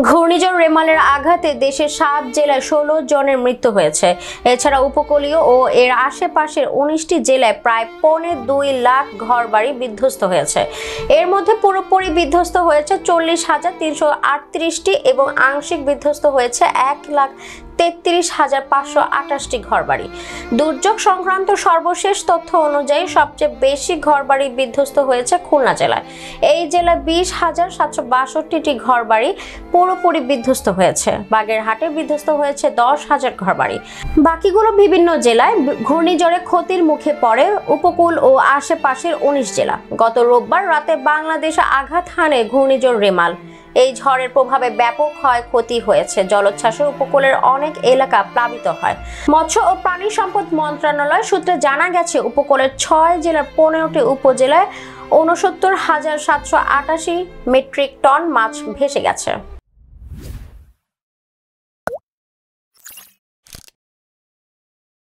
ঘূর্ণিঝড় রেমালের আঘাতে দেশের 7 জেলায় 16 জনের মৃত্যু হয়েছে। এছাড়া উপকূলীয় ও এর আশেপাশের 19টি জেলায় প্রায় 2.25 লাখ ঘরবাড়ি বিধ্বস্ত হয়েছে। এর মধ্যে পুরোপুরি বিধ্বস্ত হয়েছে 40,338টি এবং আংশিক বিধ্বস্ত হয়েছে 1,33,528টি ঘরবাড়ি। দুর্যোগ সংক্রান্ত সর্বশেষ তথ্য অনুযায়ী সবচেয়ে বেশি ঘরবাড়ি বিধ্বস্ত হয়েছে খুলনা জেলায়। এই জেলায় 20,762টি ঘরবাড়ি পুরোপুরি বিধ্বস্ত হয়েছে। বাগেরহাটে বিধ্বস্ত হয়েছে 10,000 ঘরবাড়ি। বাকিগুলো বিভিন্ন জেলায়। ঘূর্ণিঝড়ে ক্ষতির মুখে পড়ে উপকূল ও আশেপাশের 19 জেলা। গত রোববার রাতে বাংলাদেশে আঘাত হানে ঘূর্ণিঝড় রেমাল। এই ঝড়ের প্রভাবে ব্যাপক ক্ষয়ক্ষতি হয়েছে। জলোচ্ছ্বাসে উপকূলের অনেক এলাকা প্লাবিত হয়। মৎস্য ও প্রাণী সম্পদ মন্ত্রণালয় সূত্রে জানা গেছে, উপকূলের 6 জেলার 15টি উপজেলায় 69,788 মেট্রিক টন মাছ ভেসে গেছে।